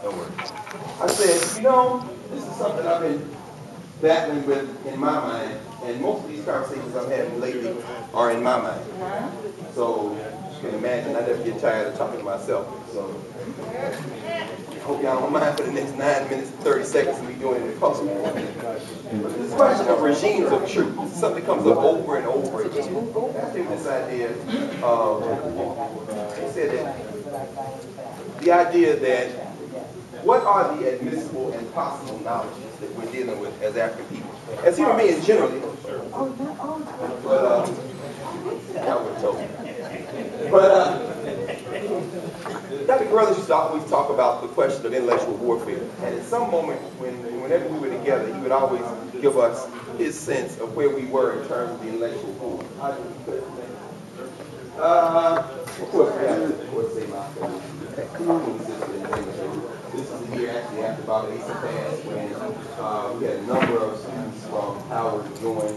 Don't worry. I said, you know, this is something I've been battling with in my mind, and most of these conversations I'm having lately are in my mind. So you can imagine I never get tired of talking to myself. So I hope y'all don't mind for the next 9 minutes and 30 seconds of me doing it in public. But this question of regimes of truth is something that comes up over and over again. I think this idea of, they said that the idea that what are the admissible and possible knowledges that we're dealing with as African people? As human beings generally, but y'all were told. But Dr. Carruthers used to always talk about the question of intellectual warfare. And at some moment, whenever we were together, he would always give us his sense of where we were in terms of the intellectual war. Of course, we have to say my this is the year actually after about ASCAC passed when we had a number of students from Howard join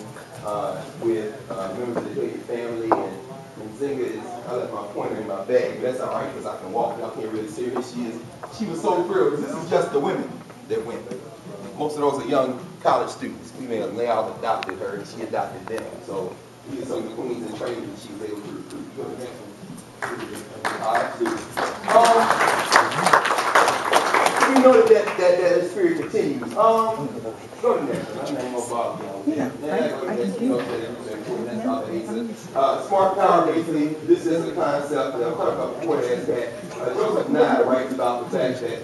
with members of the Haiti family, and Zinga is, I left my pointer in my bag, but that's all right because I can walk, y'all can't really see her. She was so thrilled because this is just the women that went. Most of those are young college students. Females, and they all adopted her and she adopted them. So these are some of the queens in training that she was able to recruit. Go to the next one. You know that spirit continues. Go to the next one. I'm not going to smart power, basically, this is a concept that I've talked about before that Joseph Nye writes about the fact that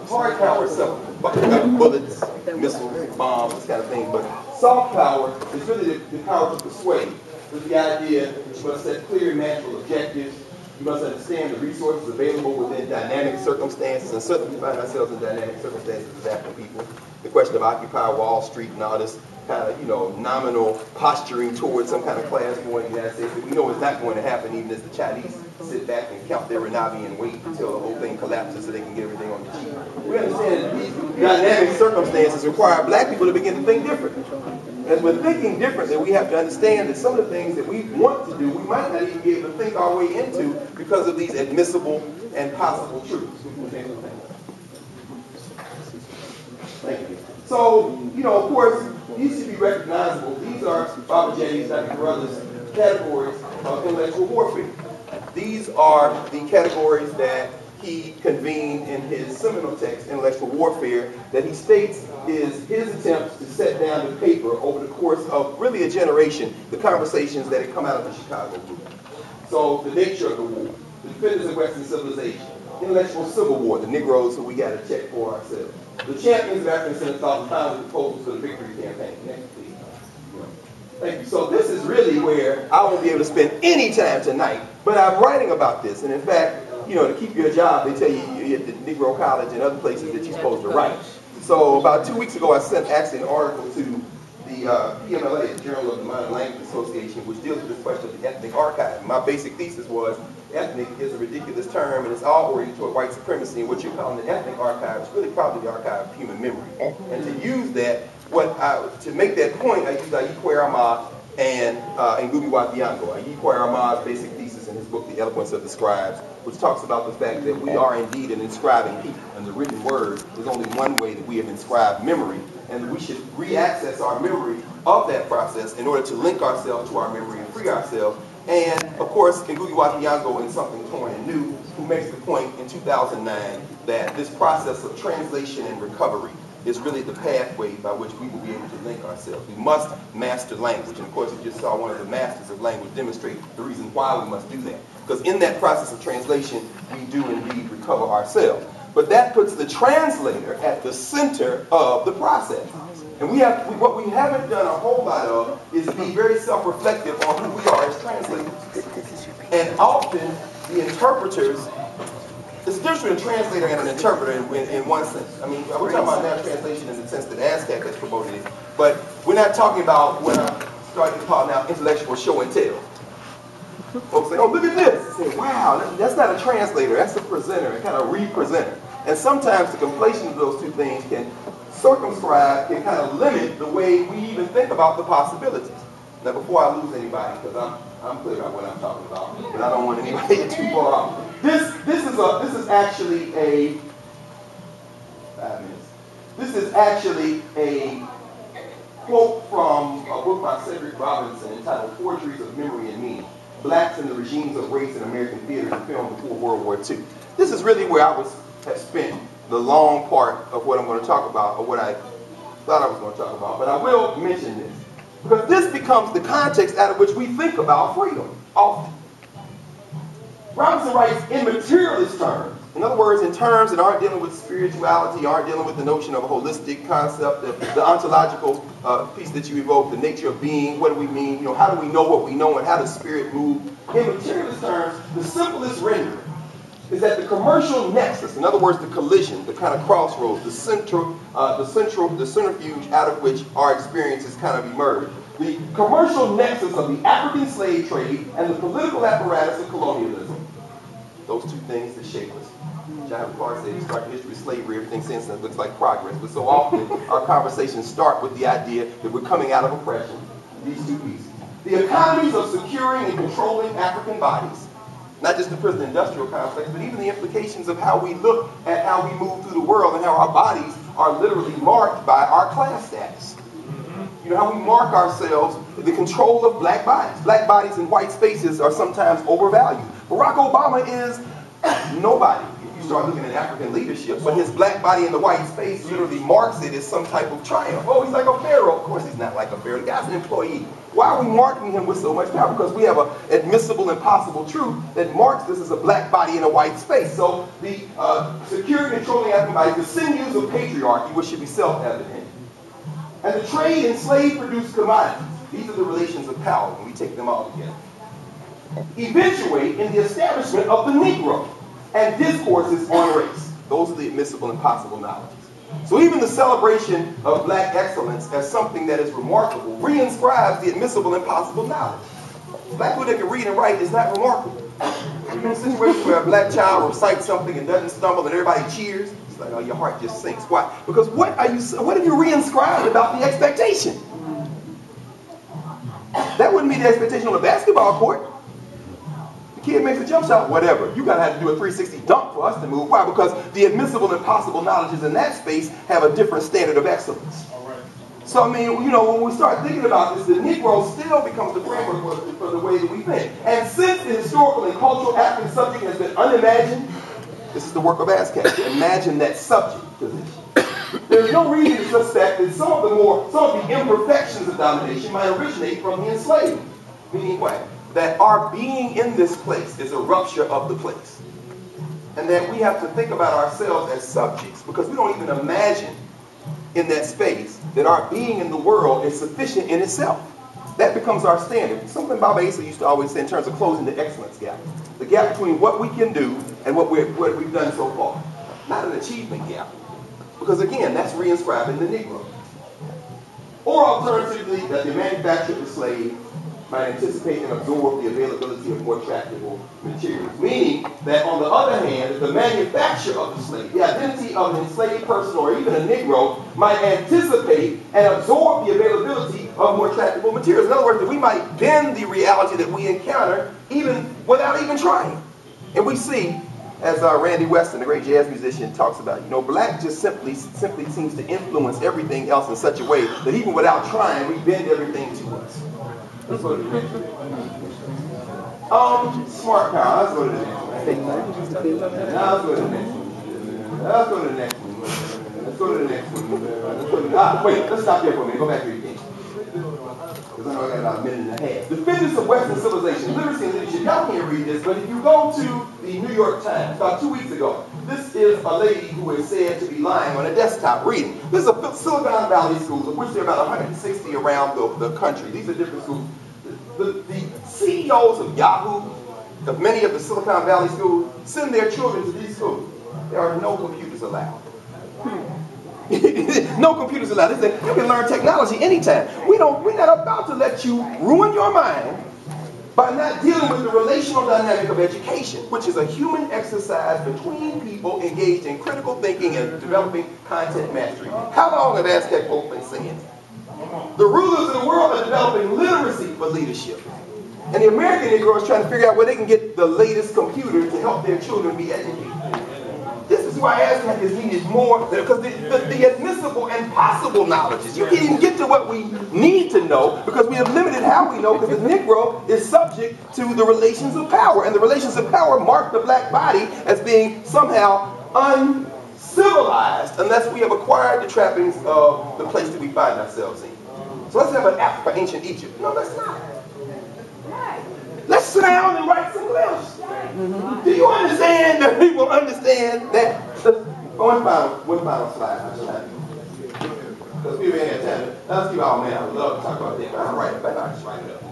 hard power is something, bullets, missiles, bombs, this kind of thing, but soft power is really the power to persuade. With the idea that you must set clear and natural objectives. You must understand the resources available within dynamic circumstances, and certainly we find ourselves in dynamic circumstances as African people. The question of Occupy Wall Street and all this kind of, nominal posturing towards some kind of class war in the United States that we know is not going to happen, even as the Chinese sit back and count their Renabi and wait until the whole thing collapses so they can get everything on the cheap. We understand that these dynamic circumstances require black people to begin to think differently. As we're thinking differently, we have to understand that some of the things that we want to do, we might not even be able to think our way into because of these admissible and possible truths. Thank you. So, of course, these should be recognizable. These are Baba J's, Dr. Carruthers' categories of intellectual warfare. These are the categories that he convened in his seminal text, Intellectual Warfare, that he states is his attempts to set down the paper over the course of really a generation, the conversations that had come out of the Chicago movement. So the nature of the war, the defenders of Western civilization, intellectual civil war, the Negroes who we got to check for ourselves, the champions of African Center thought and founded proposals for the victory campaign. Next, please. Thank you. So this is really where I won't be able to spend any time tonight, but I'm writing about this, and in fact, to keep your job, they tell you at the Negro College and other places that you're supposed to write. So about 2 weeks ago, I sent actually an article to the PMLA, the Journal of the Modern Language Association, which deals with this question of the ethnic archive. My basic thesis was ethnic is a ridiculous term, and it's all oriented toward white supremacy, and what you're calling the ethnic archive is really probably the archive of human memory. And to use that, to make that point, I used Ayikwe Armah and Ngugi wa Thiong'o. Ayikwe Armah's basic thesis in his book, The Eloquence of the Scribes, which talks about the fact that we are indeed an inscribing people, and the written word is only one way that we have inscribed memory, and we should re-access our memory of that process in order to link ourselves to our memory and free ourselves. And, of course, Ngugi wa Thiong'o in Something Torn and New, who makes the point in 2009 that this process of translation and recovery is really the pathway by which we will be able to link ourselves. We must master language. And of course, you just saw one of the masters of language demonstrate the reason why we must do that. Because in that process of translation, we do indeed recover ourselves. But that puts the translator at the center of the process. And what we haven't done a whole lot of is be very self-reflective on who we are as translators. And often, the interpreters, there's a difference between a translator and an interpreter in one sense. I mean, we're talking about now translation in the sense that ASCAC has promoted it, but we're not talking about what I'm starting to call now intellectual show and tell. Folks say, oh, look at this. Say, wow, that's not a translator, that's a presenter, a kind of re-presenter. And sometimes the conflation of those two things can circumscribe, can kind of limit the way we even think about the possibilities. Now, before I lose anybody, because I'm clear about what I'm talking about, and I don't want anybody to get too far off. This is actually This is actually a quote from a book by Cedric Robinson entitled Forgeries of Memory and Meaning, Blacks and the Regimes of Race in American Theater and Film Before World War II. This is really where I have spent the long part of what I'm going to talk about, or what I thought I was going to talk about, but I will mention this, because this becomes the context out of which we think about freedom often. Robinson writes in materialist terms. In other words, in terms that aren't dealing with spirituality, aren't dealing with the notion of a holistic concept, the ontological piece that you evoke, the nature of being, what do we mean, how do we know what we know, and how does spirit move? In materialist terms, the simplest rendering is that the commercial nexus, in other words, the collision, the kind of crossroads, the centrifuge out of which our experiences kind of emerge. The commercial nexus of the African slave trade and the political apparatus of colonialism. Those two things that shape us. John Carr said, start the history of slavery, everything since then looks like progress. But so often, our conversations start with the idea that we're coming out of oppression. These two pieces. The economies of securing and controlling African bodies. Not just the prison-industrial complex, but even the implications of how we look at how we move through the world and how our bodies are literally marked by our class status. How we mark ourselves, the control of black bodies. Black bodies in white spaces are sometimes overvalued. Barack Obama is nobody if you start looking at African leadership, but his black body in the white space literally marks it as some type of triumph. Oh, he's like a pharaoh. Of course he's not like a pharaoh. The guy's an employee. Why are we marking him with so much power? Because we have an admissible and possible truth that marks this as a black body in a white space. So the securing and controlling African bodies, the sinews of patriarchy, which should be self-evident, and the trade in slave-produced commodities. These are the relations of power when we take them all together. Eventuate in the establishment of the Negro and discourses on race. Those are the admissible and possible knowledges. So even the celebration of black excellence as something that is remarkable reinscribes the admissible and possible knowledge. Black people that can read and write is not remarkable. You're in a situation where a black child recites something and doesn't stumble and everybody cheers. It's like, oh, your heart just sinks. Why? Because what have you reinscribed about the expectation? That wouldn't be the expectation on a basketball court. The kid makes a jump shot, whatever. You gotta have to do a 360 dunk for us to move. Why? Because the admissible and possible knowledges in that space have a different standard of excellence. So I mean, when we start thinking about this, the Negro still becomes the framework for the way that we think. And since the historical and cultural African subject has been unimagined, this is the work of ASCAC, to imagine that subject position. There's no reason to suspect that some of the imperfections of domination might originate from the enslaved. Meaning what? That our being in this place is a rupture of the place. And that we have to think about ourselves as subjects, because we don't even imagine in that space that our being in the world is sufficient in itself. That becomes our standard. Something Baba Asa used to always say in terms of closing the excellence gap. The gap between what we can do and what we've done so far. Not an achievement gap. Because again, that's reinscribing the Negro. Or alternatively, that the manufacture of the slave might anticipate and absorb the availability of more tractable materials. Meaning that on the other hand, the manufacture of the slave, the identity of an enslaved person or even a Negro, might anticipate and absorb the availability of more tractable materials. In other words, that we might bend the reality that we encounter even without even trying. And we see, as Randy Weston, the great jazz musician, talks about, black just simply seems to influence everything else in such a way that even without trying, we bend everything to us. Let's go to the next one. Smart power. Let's go to the next one. Let's go to the next one. Let's go to the next one. Let's go to the next one. Wait, let's stop there for a minute. Go back here again. Because I know I got about a minute and a half. Defenders of Western civilization, literacy and leadership. Y'all can't read this, but if you go to the New York Times about 2 weeks ago, this is a lady who is said to be lying on a desktop reading. This is a Silicon Valley school, of which there are about 160 around the country. These are different schools. The CEOs of Yahoo, of many of the Silicon Valley schools, send their children to these schools. There are no computers allowed. No computers allowed. They say, you can learn technology anytime. We're not about to let you ruin your mind by not dealing with the relational dynamic of education, which is a human exercise between people engaged in critical thinking and developing content mastery. How long have ASCAC folks been saying? The rulers of the world are developing literacy for leadership. And the American Negro is trying to figure out where they can get the latest computer to help their children be educated. This is This is why ASCAC is needed more, because the admissible and possible knowledges. You can't even get to what we need to know because we have limited how we know, because the Negro is subject to the relations of power. And the relations of power mark the black body as being somehow uncivilized unless we have acquired the trappings of the place that we find ourselves in. So let's have an app for ancient Egypt. No, let's not. Let's sit down and write some else. Do you understand that people understand that? One final slide. Because people ain't have time. Let's keep our man. I would love to talk about that, but I'll write it. But I'll just write it up.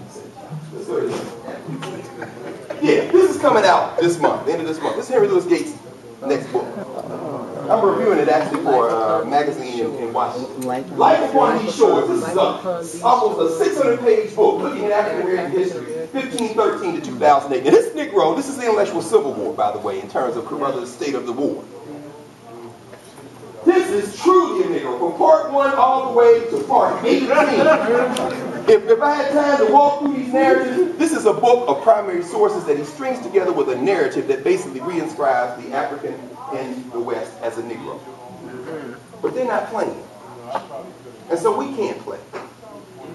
Let's go ahead. Yeah, this is coming out this month, the end of this month. This is Henry Louis Gates' next book. I'm reviewing it actually for a magazine in Washington. Life Upon These Shores. This is almost a 600-page book looking at African American history, 1513 to 2008. Now this Negro, this is the intellectual civil war, by the way, in terms of Carruthers' state of the war. This is truly a Negro, from part 1 all the way to part 18. If I had time to walk through these narratives, this is a book of primary sources that he strings together with a narrative that basically reinscribes the African in the West as a Negro. But they're not playing. And so we can't play.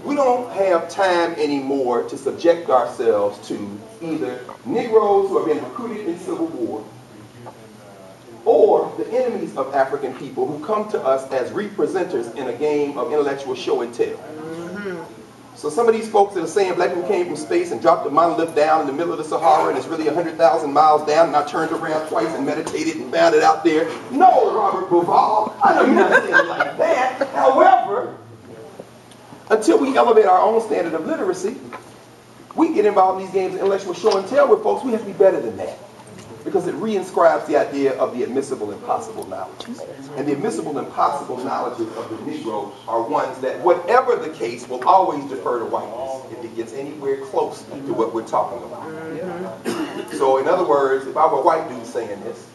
We don't have time anymore to subject ourselves to either Negroes who have been recruited in civil war or the enemies of African people who come to us as representers in a game of intellectual show and tell. So some of these folks that are saying black people came from space and dropped a monolith down in the middle of the Sahara and it's really 100,000 miles down, and I turned around twice and meditated and found it out there. No, Robert Bauval, I know you're not saying it like that. However, until we elevate our own standard of literacy, we get involved in these games of intellectual show and tell with folks. We have to be better than that, because it reinscribes the idea of the admissible and possible knowledges. And the admissible and possible knowledges of the Negro are ones that, whatever the case, will always defer to whiteness if it gets anywhere close to what we're talking about. So in other words, if I were a white dude saying this,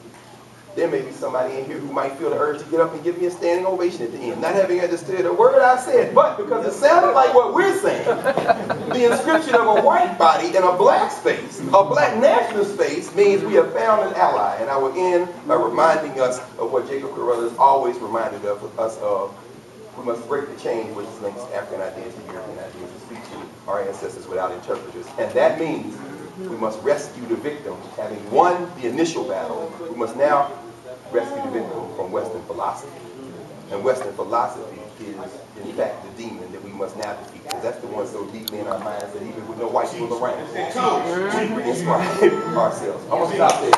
there may be somebody in here who might feel the urge to get up and give me a standing ovation at the end, not having understood a word I said, but because it sounded like what we're saying, the inscription of a white body in a black space, a black national space, means we have found an ally. And I will end by reminding us of what Jacob Carruthers always reminded us of. We must break the chain which links African ideas to European ideas and speak to our ancestors without interpreters. And that means we must rescue the victim. Having won the initial battle, we must now rescue the victim from Western philosophy. And Western philosophy is, in fact, the demon that we must now defeat, because that's the one so deeply in our minds that even with no white people around, we reinscribe ourselves. I'm going to stop there.